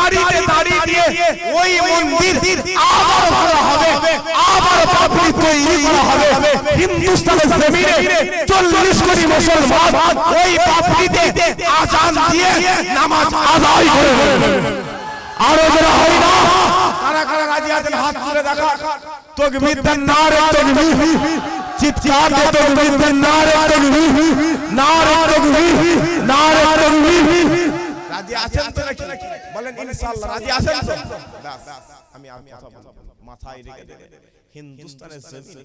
দাঁড়িয়ে দাঁড়িয়ে দিয়ে ওই মন্দির আবার ভালো হবে, আবার পাবলিক তৈরি করা হবে। হিন্দুস্তানের জমিনে 40 কোটি মুসলমান ওই পাবলিকে আজান দিয়ে নামাজ আদায় করে। আরো যারা হয় না, কারা কারা রাজি আছেন হাত তুলে দেখা। তাকবীর দেন, নারে তাকবীর, চিৎকার দিয়ে তাকবীর দেন, নারে তাকবীর, নারে তাকবীর, নারে তাকবীর। রাজি আছেন তো নাকি? বলেন ইনশাআল্লাহ রাজি আছেন তো? ব্যাস আমি কথা বলবো, মাথায় রেখে দেন। হিন্দুস্তানের জমিনে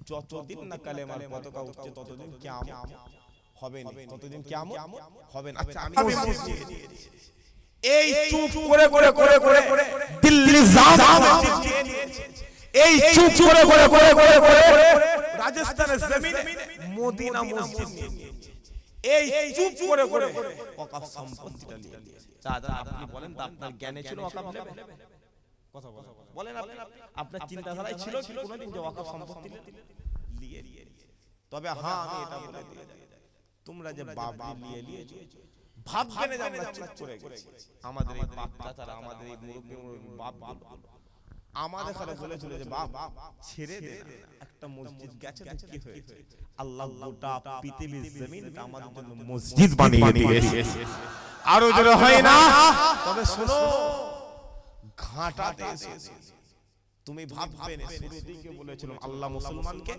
যতদিন না কালেমার পতাকা উঠছে ততদিন কিয়ামত হবে না, ততদিন কিয়ামত হবে না। আচ্ছা আমি এই চুপ করে করে করে করে দিল্লি জাম, এই চুপ করে করে করে করে করে রাজস্থানের জমিনে মদিনা মসজিদ, এই চুপ করে করে ওয়াকফ সম্পত্তিটা নিয়ে নিয়েছে। দাদা আপনি বলেন তো, আপনার জ্ঞানে ছিল ওয়াকফ নেবে? কথা বলেন, আপনার চিন্তাধারায় ছিল কি কোনোদিন যে ওয়াকফ সম্পত্তি নিয়ে নিয়ে? তবে হ্যাঁ আমি এটা বলে দিয়ে যাই, তোমরা যে বাবা নিয়ে নিয়েছো ভাববে না যে আমরা চুপ করে গেছি। আমাদের এই বাপ চাচারা, আমাদের এই মুরব্বি বাপ আমাদের খালে বলেছিল যে বাপ ছেড়ে দে, একটা মসজিদ গেছে তো কি হয়েছে? আল্লাহ গোটা পৃথিবীর জমিনটা আমাদের জন্য মসজিদ বানিয়ে দিয়েছে। আরো জোরে হয় না? তবে শোনো, ঘাটাতে তুমি ভাববে না, শুরুর দিকে বলেছিলাম আল্লাহ মুসলমানকে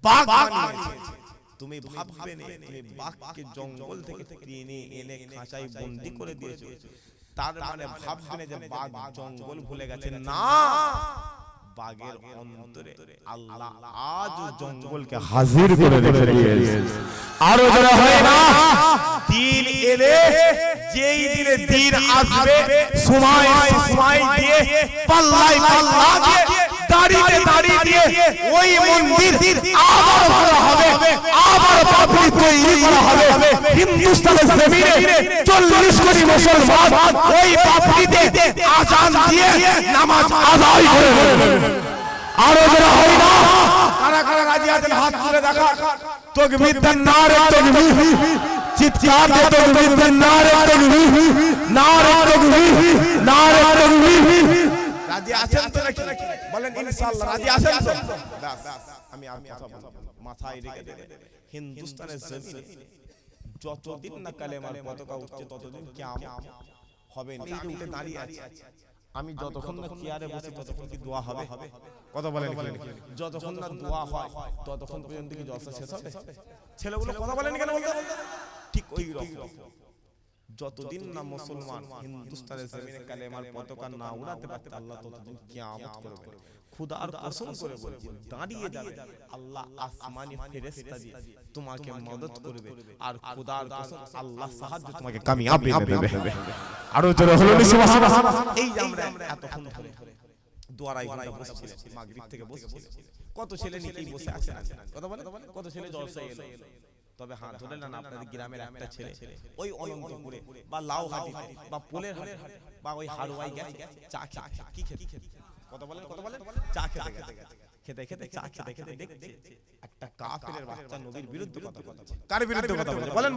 বাঘ বানিয়েছে। তুমি ভাববে না তুমি বাঘকে জঙ্গল থেকে টেনে এনে খাঁচায় বন্দী করে দিয়েছো, তার মানে ভাববে না যে বাঘ জঙ্গল ভুলে গেছে। না, বাঘের অন্তরে আল্লাহ আজ জঙ্গলকে হাজির করে রেখেছে। আরো যারা হয় না, দিন এলে যেই দিনে দিন আসবে, সময় সময় দিয়ে পাল্লায় পাল্লা দিয়ে দাঁড়িয়ে দাঁড়িয়ে দিয়ে ওই মন্দির আবার ভালো হবে, আবার পাবলিক তৈরি করা হবে। হিন্দুস্তানের জমিনে 40 কোটি মুসলমান ওই পাবলিকে আজান দিয়ে নামাজ আদায় করে। আরো যারা হয় না, কারা কারা রাজি আছেন হাত তুলে দেখা। তাকবীর দেন, নারে তাকবীর, চিৎকার দিয়ে তাকবীর দেন, নারে তাকবীর, নারে তাকবীর, নারে তাকবীর। রাজি আছেন তো নাকি? বলেন ইনশাআল্লাহ রাজি আছেন তো? ব্যাস আমি কথা বলবো, মাথায় রেখে দেন। হিন্দুস্তানের জমিনে যতদিন না কালেমার পতাকা উঠছে ততদিন কিয়ামত হবে না। এই যে দাঁড়িয়ে আছে, আমি যতক্ষণ না চেয়ারে বসি ততক্ষণ কি দোয়া হবে? কথা বলেন, যতক্ষণ না দোয়া হয় ততক্ষণ পর্যন্ত কি জলসা শেষ হবে? ছেলেগুলো কথা বলেন কেন? ঠিক ওই রকম যতদিন না মুসলমান হিন্দুস্তানের জমিনে কালেমার পতাকা না উড়াতে পারছে, আল্লাহ ততদিন কিয়ামত করবে। খুদার কসম করে বলছি, দাঁড়িয়ে যাবে আল্লাহ আসমানি ফেরেশতা দিয়ে তোমাকে মদদ করবে, আর খুদার কসম আল্লাহ সাহায্য তোমাকে কামিয়াব এনে দেবে। আরো জোরে হলো না সুবহানাল্লাহ। এই যে আমরা এতক্ষণ ধরে দোয়ারাই বসছিলাম, মাগরিব থেকে বসছিলাম, কত ছেলে নিচেই বসে আছে। কথা বলে কত ছেলে জলসায় এলো। তবে হাত ধরে না, আপনাদের গ্রামের একটা ছেলে ওই অনন্তপুরে বা লাউহাটিতে বা পোলের হাটে বা ওই হারোয়াই গেছে চা কি খেতে, কথা বলেন চা খেতে খেতে চা খেতে দেখছে একটা কাফেরের বাচ্চা নবীর বিরুদ্ধে কথা বলছে। কার বিরুদ্ধে কথা বলছে? বলেন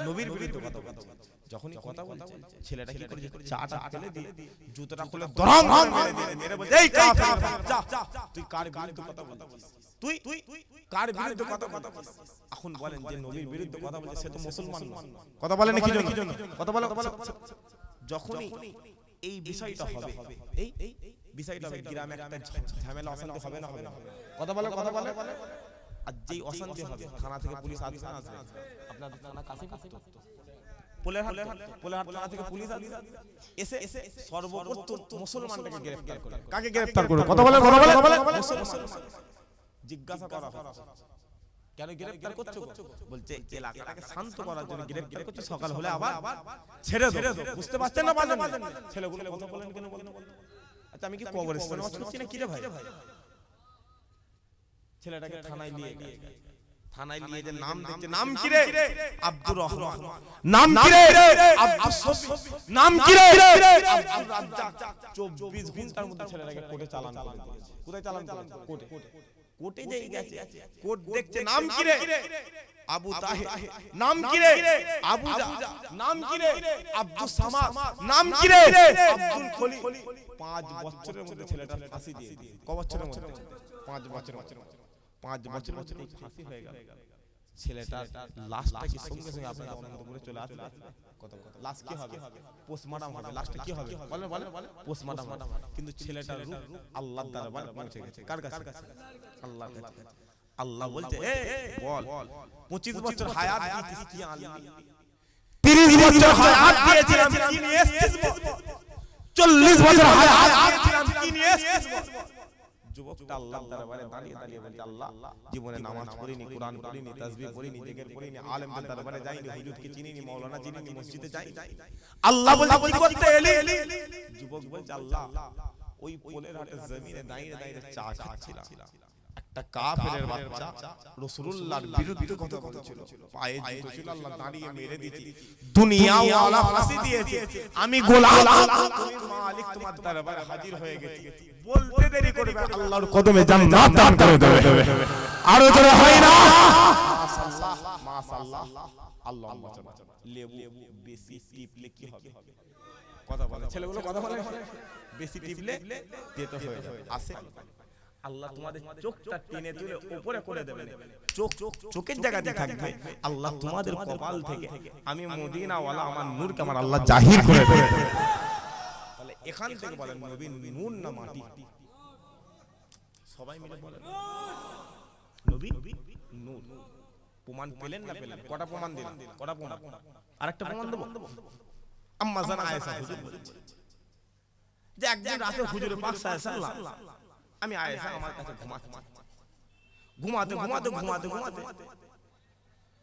নবীর বিরুদ্ধে কথা বলছে। যখনই কথা বলছে ছেলেটা কি করেছে, চাটা ফেলে দিয়ে জুতোটা খুলে ধরাম মেরে বলছে, এই কাফেরের বাচ্চা তুই কার বিরুদ্ধে কথা বলছিস? তুই কার বিরুদ্ধে কথা বলছিস? এখন বলেন যে নবীর বিরুদ্ধে কথা বলছে সে তো মুসলমান না। কথা বলেন কি জন্য? কথা বলে যখনই এই বিষয়টা হবে, এই বিষয়টা হবে গ্রামে একটা ঝামেলা অশান্তি হবে না? কথা বলে আর যেই অশান্তি হবে থানা থেকে পুলিশ আসবে না? আপনাদের থানা কাছে পোলের হাট থানা থেকে পুলিশ এসে সর্বপ্রথম মুসলমানটাকে গ্রেফতার করে। কাকে গ্রেফতার করে? কথা বলে জিজ্ঞাসা করা কেন গ্রেফতার করছো? বলছে এলাকাটাকে শান্ত করার জন্য গ্রেফতার করছো, সকাল হলে আবার ছেড়ে দাও। বুঝতে পারছেন না? ছেলেগুলো কথা বলেন কেন? আচ্ছা আমি কি কবরস্থানে নামাজ পড়ছি না কি রে ভাই? ছেলেটাকে থানায় নিয়ে যে নাম দেখছে, নাম কি রে? আব্দুর রহমান। নাম কি রে? আব্দুস শফি। নাম কি রে? আব্দুর রাজ্জাক। 24 ঘন্টার মধ্যে ছেলেটাকে কোর্টে চালান করে দিয়েছে। কোথায় চালান? কোর্টে যাই গেছে, কোর্ট দেখছে নাম কি রে? আবু তাহের। নাম কি রে? আবু জা। নাম কি রে? আব্দুস সামাদ। নাম কি রে? আব্দুল খলিল। 5 বছরের মধ্যে ছেলেটা ফাঁসি দিয়ে দিয়েছে। ক বছরের মধ্যে? 5 বছরের মধ্যে। 5 বছরের মধ্যে ফাঁসি হয়ে গেল। ছেলেটার লাশটা কি সঙ্গে সঙ্গে আপনাদের অনন্তপুরে চলে আসবে? কত কথা লাশ কি হবে? পোস্টমর্টম হবে। লাশটা কি হবে? বলেন বলেন। পোস্টমর্টম হবে। কিন্তু ছেলেটার রূহ আল্লাহর দরবারে পৌঁছে গেছে। কার কাছে? আল্লাহর কাছে। আল্লাহ বলছে এ বল 25 বছর হায়াত দিয়েছিস কি আনলি? 30 বছর হায়াত দিয়েছিলাম কি নিয়ে এসেছিস? 40 বছর হায়াত দিয়েছিলাম কি নিয়ে এসেছিস? যুবকটা আল্লাহর দরবারে দাঁড়িয়ে দাঁড়িয়ে বলছে আল্লাহ জীবনে নামাজ পড়িনি, কোরআন পড়িনি, তাসবিহ পড়িনি, জিকির পড়িনি, আলেমদের দরবারে যাইনি, হুজুরকে চিনিনি, মাওলানা চিনিনি, মসজিদে যাই। আল্লাহ বলছে কি করতে এলি? যুবক বলছে আল্লাহ ওই পোলের হাটে জমিনে দাঁড়িয়ে দাঁড়িয়ে চা খাচ্ছিলাম। একটা কাফেরের বাচ্চা রাসূলুল্লাহর বিরুদ্ধে কথা বলেছিল, পায়ে জুতো ছিল, আল্লাহ দাঁড়িয়ে মেরে দিয়েছে। দুনিয়া ওয়ালা ফাঁসি দিয়েছে, আমি গোলাম, তুমি মালিক, তোমার দরবারে হাজির হয়ে গেছি। বলতে দেরি করবে আল্লাহর কদমে জান্নাত দান করে দেবে। আরো জোরে হয় না মাশাআল্লাহ মাশাআল্লাহ। আল্লাহ বাঁচান। লেবু বেশি টিপলে কি হবে? কথা বলে ছেলেগুলো, কথা বলে বেশি টিপলে তেতো হয়ে যাবে। আসে আল্লাহ তোমাদের চোখটা টেনে তুলে উপরে করে দেবেন। চোখের জায়গাতে থাকবে আল্লাহ তোমাদের কপাল থেকে আমি মদিনা ওয়ালা আমার নূরকে আমার আল্লাহ জাহির করে দেবে। তাহলে এখান থেকে বলেন নবী নূর না মাটি? সবাই মিলে বলেন নবী নূর। প্রমাণ পেলেন না পেলেন? কটা প্রমাণ দিলাম? কটা প্রমাণ? আরেকটা প্রমাণ দেব। আম্মা জান আয়েশা হুজুর বলেছে যে একদিন রাতে হুজুর পাক সাল্লাল্লাহু আলাইহি ওয়াসাল্লাম, আমি আয়েশা আমার কাছে ঘুমাতে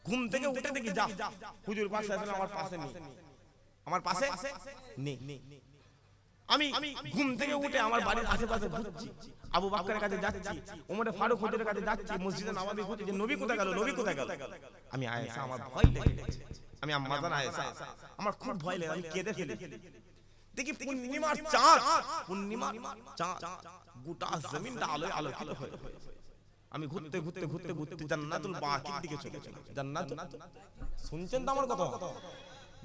ঘুম থেকে উঠে দেখি যা হুজুর পাক সাল্লাল্লাহু আলাইহি ওয়াসাল্লাম আমার পাশে নেই, আমার পাশে নেই। আমি ঘুম থেকে উঠে আমার বাড়ির আশেপাশে ঘুরছি, আবু বকরের কাছে যাচ্ছি, ওমর ফারুক হুজুরের কাছে যাচ্ছি, মসজিদে নববী খুঁজছি যে নবী কোথায় গেল, নবী কোথায় গেল। আমি আয়েশা আমার ভয় লেগে গেছে, আমি আম্মা জান আয়েশা আমার খুব ভয় লাগে, আমি কেঁদে ফেলি। দেখি পূর্ণিমার চাঁদ, পূর্ণিমার চাঁদ গোটা জমিনটা আলোয় আলোকিত হয়ে। আমি ঘুরতে ঘুরতে ঘুরতে ঘুরতে জান্নাতুল বাকির দিকে চলে গেলাম। জান্নাতুল, শুনছেন তো আমার কথা?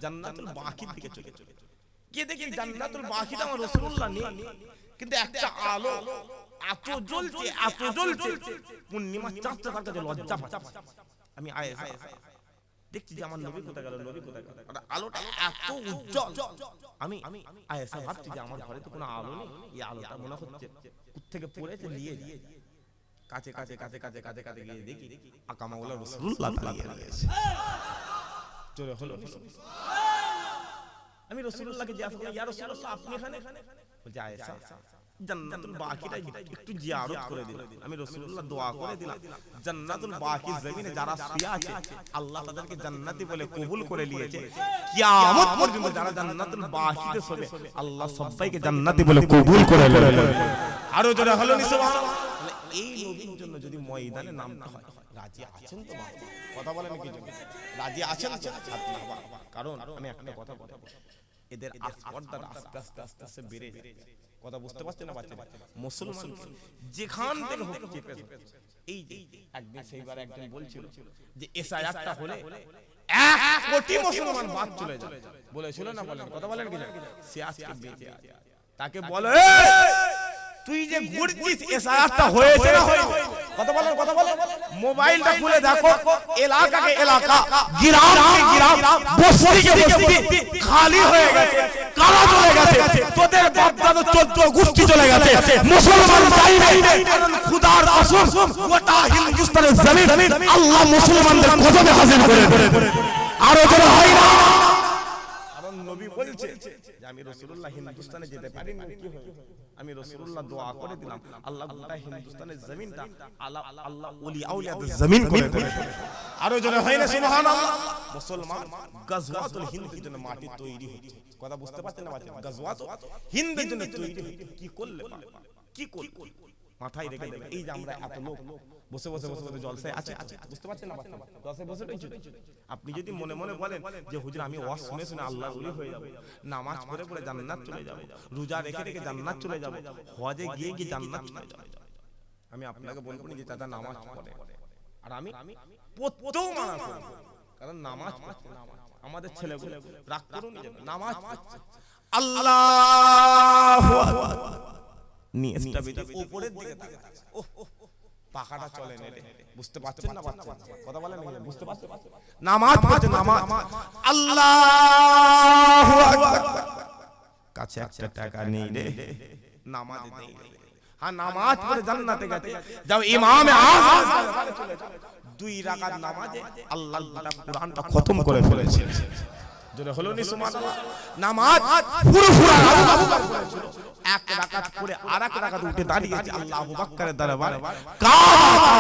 জান্নাতুল বাকির দিকে চলে গিয়ে দেখি জান্নাতুল বাকিতে আমার রাসূলুল্লাহ নেই, কিন্তু একটা আলো এত জ্বলছে, এত জ্বলছে, পূর্ণিমার চাঁদটা তার কাছে লজ্জা পাচ্ছে। আমি আয়েশা দেখছি যে আমার নবী কোথায় গেল, নবী কোথায় গেল, আলোটা এত উজ্জ্বল। আমি আয়েশা ভাবছি যে আমার ঘরে তো কোনো আলো নেই, এই আলোটা মনে হচ্ছে কোথা থেকে পড়েছে নিয়ে কাছে কাছে কাছে কাছে কাছে কাছে গিয়ে দেখি আকা মাওলা রাসূলুল্লাহ দাঁড়িয়ে আছে। চলে হলো, আমি রাসূলুল্লাহকে জিজ্ঞাসা করলাম ইয়া রাসূলুল্লাহ আপনি এখানে? বলছে আয়েশা জান্নাতুল বাকিটা একটু জিয়ারত করে দিন। আমি রাসূলুল্লাহ দোয়া করে দিলাম জান্নাতুল বাকি জমিনে যারা শুয়ে আছে আল্লাহ তাদেরকে জান্নাতি বলে কবুল করে নিয়েছে। কিয়ামত পর্যন্ত যারা জান্নাতুল বাকিতে শোবে আল্লাহ সবাইকে জান্নাতি বলে কবুল করে নেবে। আরো জোরে হলো নি সুবহানাল্লাহ। এই নবীর জন্য যদি ময়দানে নামতে হয় রাজি আছেন তো? কথা বলেন কি জন্য রাজি আছেন তো? কারণ আমি একটা কথা বলবো, এদের আসপর্দাটা আস্তে আস্তে আস্তে আস্তে বেড়ে যায়। কথা বুঝতে পারছেন না বাচ্চা? মুসলমান যেখান থেকে হোক চেপে এই যে একদিন সেইবার একজন বলছিল যে এসআইআরটা হলে 1 কোটি মুসলমান বাদ চলে যায় বলেছিল না? বলেন কথা বলেন কি? সে আজকে বেঁচে আছে। তাকে বলে তুই যে ঘুরছিস এসআইআরটা হয়েছে না হয়নি? কথা বলেন, কথা বলেন। মোবাইলটা খুলে দেখো, এলাকাকে এলাকা, গ্রামকে গ্রাম, বস্তিকে বস্তি খালি হয়ে গেছে, কারা চলে গেছে? তোদের বাপ দাদা 14 গোষ্ঠী চলে গেছে, মুসলমান যাই নাই। কারণ খোদার কসম গোটা হিন্দুস্তানের জমিন আল্লাহ মুসলমানদের কদমে হাজির করে। আরো জোরে হয় না? কারণ নবী বলছে যে আমি রাসূলুল্লাহ হিন্দুস্তানে যেতে পারি না, কি হয়? আমি রাসূলুল্লাহ দোয়া করে দিলাম আল্লাহ গোটা হিন্দুস্তানের জমিনটা আল্লাহ ওলি আউলিয়াদের জমিন করে দেবে। আরো জোরে হয় না সুবহানাল্লাহ? মুসলমান গাজওয়াতুল হিন্দের জন্য মাটি তৈরি হচ্ছে। কথা বুঝতে পারছেন না বাচ্চা? গাজওয়াতুল হিন্দের জন্য তৈরি হচ্ছে। কি করলে পারে? কি করলে মাথায় রেখে দেবে। এই যে আমরা এত লোক বসে বসে বসে বসে জলসায় আছে, বুঝতে পারছেন না বাচ্চা? জলসায় বসে রয়েছে। আপনি যদি মনে মনে বলেন যে হুজুর আমি ওয়াজ শুনে শুনে আল্লাহর ওলি হয়ে যাব, নামাজ পড়ে পড়ে জান্নাত চলে যাব, রোজা রেখে রেখে জান্নাত চলে যাব, হজে গিয়ে গিয়ে জান্নাত চলে যাব, আমি আপনাকে বলবো না যে চাচা নামাজ পড়ে, আর আমি পড়তেও মানা করব, কারণ নামাজ পড়ছে, আমাদের ছেলেগুলো রাগ করুন নামাজ পড়ছে। আল্লাহু আকবার নিচটা বেজে উপরের দিকে তাকাচ্ছে, ওহ পাখাটা চলে না রে, বুঝতে পারছেন না বাচ্চা কথা বলেন না, বুঝতে পারছেন নামাজ পড়ছে, নামাজ আল্লাহু আকবার, কাছে একটা টাকা নেই রে, নামাজ নেই, হ্যাঁ নামাজ পড়ে জান্নাতে গেছে, যাও ইমামে আযম চলে যাও, 2 রাকাত নামাজে আল্লাহ কোরআনটা খতম করে ফেলেছে, জোরে হলো নি সুবহানাল্লাহ। নামাজ ফুরফুরা আবু বকর করেছিল, 1 রাকাত পড়ে আরেক রাকাত উঠে দাঁড়িয়েছে আল্লাহু আকবারের দরবারে, কাবা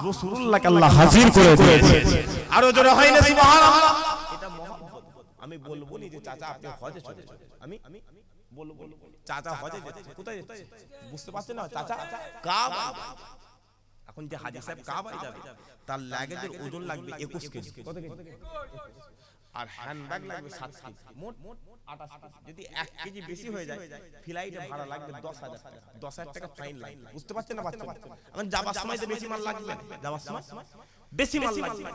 রাসূলুল্লাহকে আল্লাহ হাজির করে দিয়েছে, আর জোরে হয় না সুবহানাল্লাহ। এটা মহব্বত। আমি বলবো নি যে চাচা আপনি হজে চলে যান, আমি বলবো চাচা হজে যেতে, কোথায় যেতে বুঝতে পারছেন না, চাচা কাবা, এখন যে হাজী সাহেব কাবায় যাবে তার লাগেজের ওজন লাগবে 21 কেজি, কত কেজি, আর হ্যান্ডব্যাগ লাগবে 7 কেজি, মোট 28 কেজি, যদি 1 কেজি বেশি হয়ে যায় ফ্লাইটে ভাড়া লাগবে 10,000 টাকা, 10,000 টাকা ফাইন লাগবে, বুঝতে পারছেন না বাচ্চা, এখন যাবার সময় তো বেশি মাল লাগবে, যাবার সময় বেশি মাল লাগবে,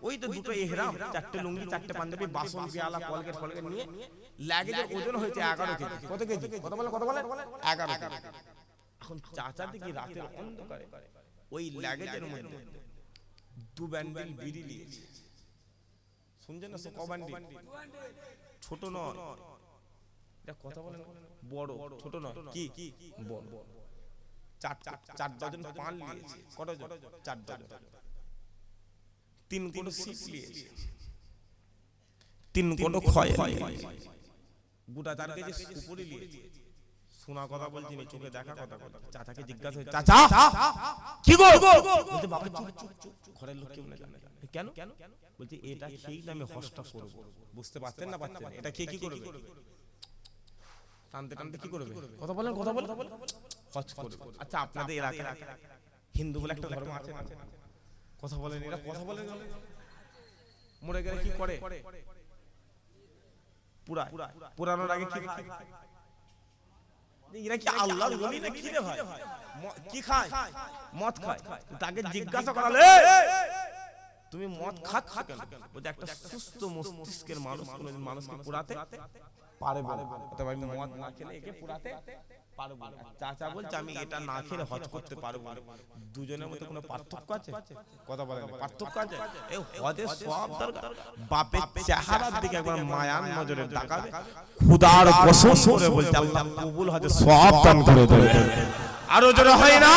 ওই তো দুটো ইহরাম, 4টে লুঙ্গি, 4টে পাঞ্জাবি, বাসন পেয়ালা, কলগেট নিয়ে লাগেজের ওজন হয়েছে 11 কেজি, কত কেজি, কত বলে 11 কেজি। এখন চাচা দেখি রাতের অন্ধকারে ওই লাগেজের মধ্যে 2 বান্ডিল বিড়ি নিয়েছে, শুনছেন না, ক বান্ডিল, ছোট নয়, এটা কথা বলেন বড়, ছোট নয়, কি বড়, 4 ডজন পান নিয়েছে, কত জন, 4 ডজন, 3 কোটো সিপ নিয়েছে, 3 কোটো খয় নিয়েছে, গোটা 4 কেজি উপরে নিয়েছে, শোনা কথা বলছি না, চোখে দেখা কথা, চাচাকে জিজ্ঞাসা হয়েছে, চাচা কি গো, বলতে বাবা চুপ, ঘরের লোক কেউ না জানে, কেন, বলছে এটা খেয়েই আমি হজটা করব, বুঝতে পারছেন না পাচ্ছেন, এটা খেয়ে কি করবে, টানতে টানতে কি করবে, কথা বলেন হজ করবে। আচ্ছা আপনাদের এলাকায় হিন্দু বলে একটা ধর্ম আছে, কথা বলেন, এরা কথা বলেন, মরে গেলে কি করে, পুরানোর আগে কি খায়, এরা কি আল্লাহর ওলি না কি রে ভাই, কি খায়, মদ খায়, তাকে জিজ্ঞাসা করালে তুমি মদ খাচ্ছ কেন, বলতে একটা সুস্থ মস্তিষ্কের মানুষ কোনদিন মানুষকে পুরাতে পারবে না, অথবা আমি মদ না খেলে একে পুরাতে পারবো না। চাচা বলছে আমি এটা না খেলে হজ করতে পারবো না, দুজনের মধ্যে কোনো পার্থক্য আছে, কথা বলেন পার্থক্য আছে, এই হজের সওয়াব দরকার, বাপের চেহারার দিকে একবার মায়ার নজরে তাকাবে, খোদার কসম করে বলছে আল্লাহ কবুল হজের সওয়াব দান করে দেবে, আরো জোরে হয় না,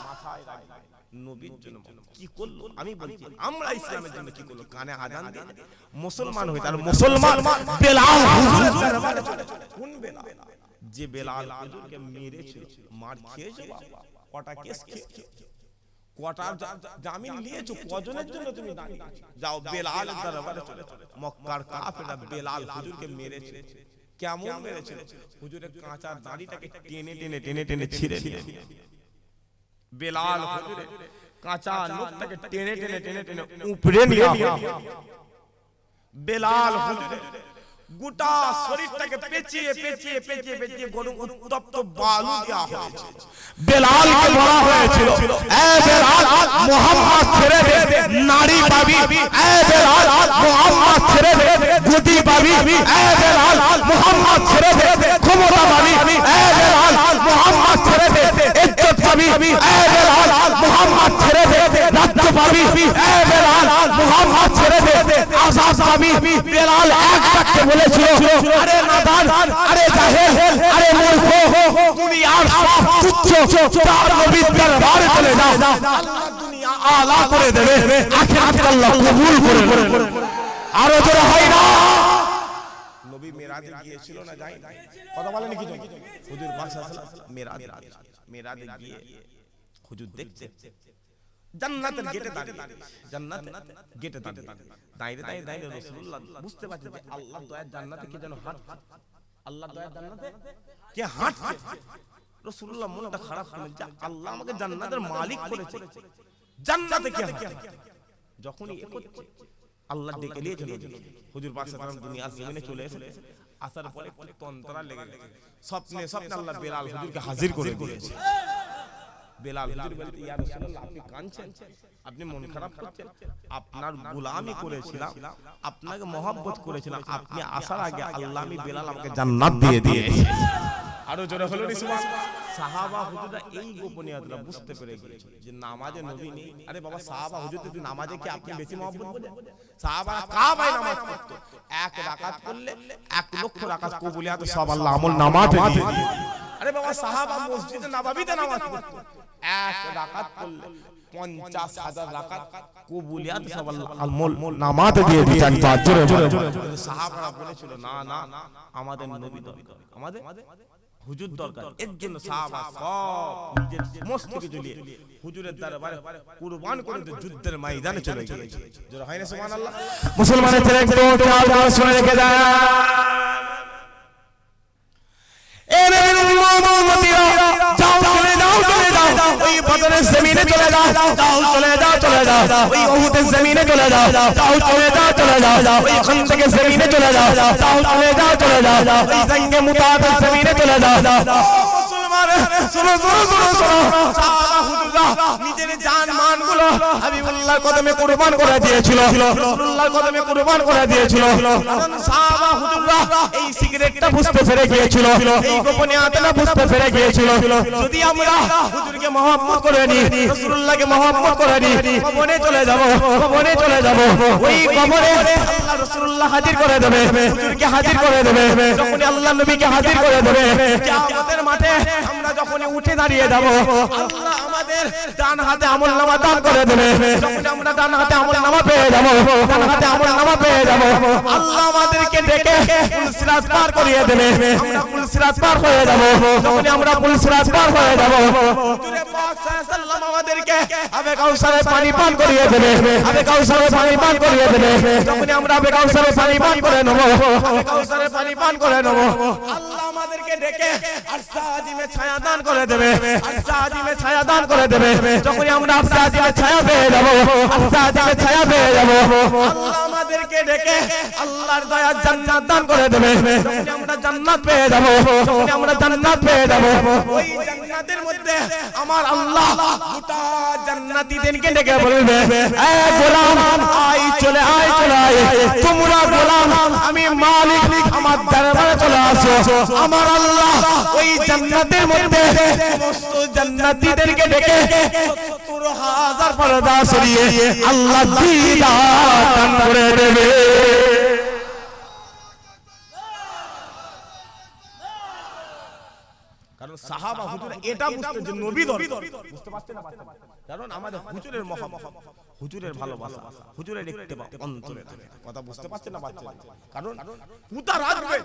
মাথায় রাখবেন নবীর জন্য কি করলো, আমি বলছি আমরা ইসলামের জন্য কি করলো, কানে আযান দিয়ে মুসলমান হইতে, আর মুসলমান বেলাল হুজুরের দরবারে চলে, কোন বেলাল, যে বেলাল হুজুরকে মেরেছিল, মার খেয়েছে বাবা, কটা কেস খেয়েছে, কটা জামিন নিয়েছো, কজনের জন্য তুমি দাঁড়িয়েছো, যাও বেলালের দরবারে চলে, মক্কার কাফেররা বেলাল হুজুরকে মেরেছে, কেমন মেরেছিল, হুজুরের কাঁচা দাড়িটাকে টেনে ছিঁড়ে নিয়ে, বেলাল হুজুরের কাঁচা নখটাকে টেনে উপরে নিয়ে, বেলাল হুজুরের গোটা শরীরটাকে পেঁচিয়ে গরম উত্তপ্ত বালু দেওয়া হয়েছে, বেলালকে বলা হয়েছিল এ বেলাল মুহাম্মদ ছেড়ে দে, নারী পাবি, এ বেলাল মুহাম্মদ ছেড়ে দে, গদি পাবি, এ বেলাল মুহাম্মদ ছেড়ে দে, ক্ষমতা পাবি, এ বেলাল মুহাম্মদ ছেড়ে দে, ইজ্জত পাবি, এ বেলাল মুহাম্মদ ছেড়ে দে, রাজ্য পাবি, এ বেলাল মুহাম্মদ ছেড়ে দে, আযাব পাবি। বেলাল এক বাক্যে বলেছিল, আরে নাদান, আরে জাহেল, আরে মূর্খ, দুনিয়ার সব তুচ্ছ তার নবীর দরবারে চলে যাও, আল্লাহ দুনিয়া আলা করে দেবে, আখিরাত আল্লাহ কবুল করে নেবে, আরো জোরে হয় না, নবী মেরাজে গিয়েছিল না, যাই কথা বলেন কি জন, হুজুর পাক সাল্লাল্লাহু আলাইহি ওয়াসাল্লাম মেরাজে গিয়ে হুজুর দেখতে জান্নাতের গেটে দাঁড়িয়ে, জান্নাতের গেটে দাঁড়িয়ে রাসূলুল্লাহ বুঝতে পারছেন যে আল্লাহর দয়ার জান্নাতে কি যেন হাঁটছে, আল্লাহর দয়ার জান্নাতে কে হাঁটছে, রাসূলুল্লাহ মনটা খারাপ হলো যে আল্লাহ আমাকে জান্নাতের মালিক করেছে, জান্নাতে কে হাঁটছে, যখনই এগোচ্ছে আল্লাহ ডেকে নিয়েছিল, হুজুর পাক সাল্লাল্লাহু আলাইহি ওয়াসাল্লাম দুনিয়ার জমিনে চলে এসেছে, আসার পরে তন্তরা লেগে গেছে, স্বপ্নে আল্লাহ বেলাল হুজুরকে হাজির করে দিয়েছে, বেলাল হুজুর বলতে ইয়া রাসূলুল্লাহ আপনি কাঁদছেন, আপনি মন খারাপ করছেন, আপনার গোলামি করেছিলাম, আপনাকে মহব্বত করেছিলাম, আপনি আসার আগে আল্লাহ আমি বেলাল আমাকে জান্নাত দিয়ে দিয়েছে। আরো জোরে হলো নি সুবহানাল্লাহ। সাহাবা হুজুররা এই গোপনীয়তা বুঝতে পেরে গিয়েছিল যে নামাজে নবী নেই। আরে বাবা সাহাবা হুজুর তো নামাজে কি আপনি বেশি মহব্বত করেন? সাহাবারা কাবায় নামাজ পড়তো, এক রাকাত করলে 1 লক্ষ রাকাত কবুলিয়াত সব আল্লাহ আমল নামাজে দিয়ে দিত। আরে বাবা সাহাবা মসজিদে নববীতে নামাজ পড়তো, এক রাকাত করলে 50,000 রাকাত কবুলিয়াত সব আল্লাহ আমল নামাজে দিয়ে দিতেন। জোরে জোরে সাহাবারা বলেছিল না না আমাদের নবী দরকার, আমাদের হুজুর দরকার। এর জন্য সাহাবা সব নিজের সমস্ত কিছু নিয়ে হুজুরের দরবারে কুরবান করে যুদ্ধের ময়দানে চলে গিয়েছে। জোরে হয় না সুবহানাল্লাহ। মুসলমানের ছেলে একটু খেয়াল করে শুনে রেখে দেয়, এ নবীর উম্মতিরা যাও চলে যাও চলে যাও, ওই বদরের জমিনে চলে যাও, যাও চলে যাও চলে যাও, ওই উহুদের জমিনে চলে যাও, যাও চলে যাও চলে যাও, ওই খন্দকের জমিনে চলে যাও, যাও চলে যাও চলে যাও, ওই জঙ্গে মুতাহাতের জমিনে চলে যাও। মুসলমান শুনো শুনো শুনো শুনো, সাহাবা হুজুররা নিজের জান মান গুলো হাবিবুল্লাহর কদমে কুরবান করে দিয়েছিল, রাসূলুল্লাহর কদমে কুরবান করে দিয়েছিল। কারণ সাহাবা হুজুররা এই সিগারেটটা বুঝতে পেরে গিয়েছিল, এই গোপনীয়তাটা বুঝতে পেরে গিয়েছিল। যদি আমরা হুজুরকে মহব্বত করে নি, রাসূলুল্লাহকে মহব্বত করে নি, কবরে চলে যাব, কবরে চলে যাব, ওই কবরে আল্লাহ রাসূলুল্লাহ হাজির করে দেবে, হুজুরকে হাজির করে দেবে, যখন আল্লাহ নবীকে হাজির করে দেবে, কিয়ামতের মাঠে আমরা যখন উঠে দাঁড়িয়ে যাব, আল্লাহ আমাদের ডান হাতে আমলনামা দান করে দেবে। যখন আমরা ডান হাতে আমলনামা পেয়ে যাব, ডান হাতে আমলনামা পেয়ে যাব, আল্লাহ আমাদেরকে ডেকে পুলসিরাত পার করিয়ে দেবে। আমরা পুলসিরাত পার হয়ে যাব, যখন আমরা পুলসিরাত পার হয়ে যাব, হুজুরে পাক সাল্লাল্লাহু আলাইহি ওয়াসাল্লাম আমাদেরকে আবে কাউসারে পানি পান করিয়ে দেবে, আবে কাউসারে পানি পান করিয়ে দেবে। যখন আমরা আবে কাউসারে পানি পান করে নেব, আবে কাউসারে পানি পান করে নেব, আল্লাহ আমাদেরকে ডেকে আরশে আজিমে ছায়া দান করে দেবে, আরশে আজিমে ছায়া দান করে দেবে। যখন আমরা আরশে আজিমে ছায়া পেয়ে যাব, আরশে আজিমে ছায়া পেয়ে যাব, আল্লাহ আমাদেরকে ডেকে আল্লাহর দয়ার জান্নাত দান করে দেবে। যখন আমরা জান্নাত পেয়ে যাব, যখন আমরা জান্নাত পেয়ে যাব, ওই জান্নাতের মধ্যে আমার আল্লাহ গোটা জান্নাতীদেরকে ডেকে বলবে, এ গোলাম আয় চলে আয় চলে আয়, তোমরা গোলাম আমি মালিক, আমার দরবারে চলে আসো। আমার আল্লাহ ওই জান্নাতের মধ্যে সমস্ত জান্নাতীদেরকে ডেকে ৭০,০০০ পর্দা সরিয়ে আল্লাহ দিদার দান করে দেবে। কারণ সাহাবা হুজুর এটা বুঝতে যে নবী দরকার, বুঝতে পারছেন না? কারণ আমাদের হুজুরের মহব্বত, হুজুরের ভালোবাসা, হুজুরের ইত্তেবা অন্তরে থাকে। কথা বুঝতে পারছেন না বাচ্চা? কারণ পুতা রাখবে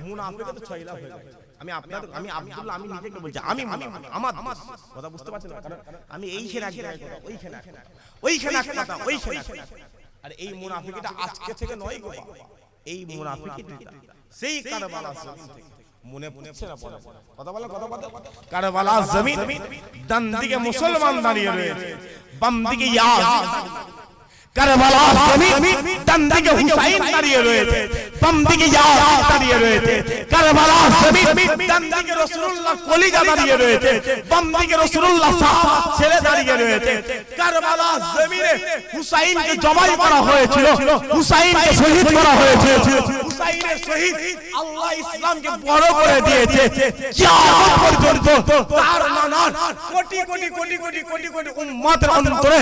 মুনাফিক তো 6 লাখ হয়ে যায়। আমি আপনাদের আমি আব্দুল্লাহ আমি নিজেকে বলছি, আমি আমার কথা বুঝতে পারছেন না? কারণ আমি এইখানে এক জায়গায় কথা, ওইখানে এক কথা, ওইখানে। আর এই মুনাফিকটা আজকে থেকে নয় গো, এই মুনাফিকটা সেই কারবালা জমিন থেকে মনে পড়ছে না? পড়ে কথা বলে কথা বলে কারবালা জমিন, ডান দিকে মুসলমান দাঁড়িয়ে রয়েছে, বাম দিকে ইয়াজিদ। কারবালা জমিন, ডান দিকে হুসাইন দাঁড়িয়ে রয়েছে, বাম দিকে ইয়াজিদ দাঁড়িয়ে রয়েছে। কারবালা জমিন, ডান দিকে রাসূলুল্লাহ কলিজা দাঁড়িয়ে রয়েছে, বাম দিকে রাসূলুল্লাহ সাহাবা ছেলে দাঁড়িয়ে রয়েছে। কারবালা জমিনে হুসাইনকে জবাই করা হয়েছিল, হুসাইনকে শহীদ করা হয়েছে। হুসাইনের শহীদ আল্লাহ ইসলামকে বড় করে দিয়েছে। কিয়ামত পর্যন্ত তার নানার কোটি কোটি কোটি কোটি কোটি কোটি উম্মতের অন্তরে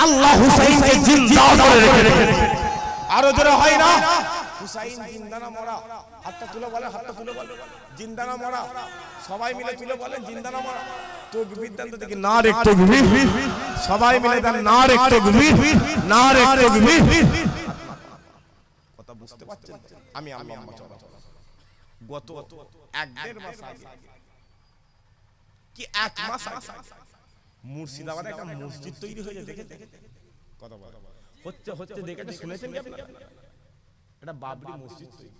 আল্লাহ হুসাইনকে জিন্দা করে রেখেছে। আরো জোরে হয় না? হুসাইন জিন্দা না মরা? হাতটা তুলে বলে, হাতটা তুলে বলে জিন্দা না মরা? সবাই মিলে তুলে বলেন জিন্দা না মরা? তাকবীর দেন তো দেখি, নারে তাকবীর। সবাই মিলে দেন নারে তাকবীর, নারে তাকবীর। কথা বুঝতে পারছেন? আমি আল্লাহ গত 1-1.5 মাস আগে কি 1 মাস আগে মুর্শিদাবাদে একটা মসজিদ তৈরি হয়েছে, দেখেছেন? কথা বলে হচ্ছে দেখেছেন, শুনেছেন কি আপনারা? এটা বাবরি মসজিদ তৈরি।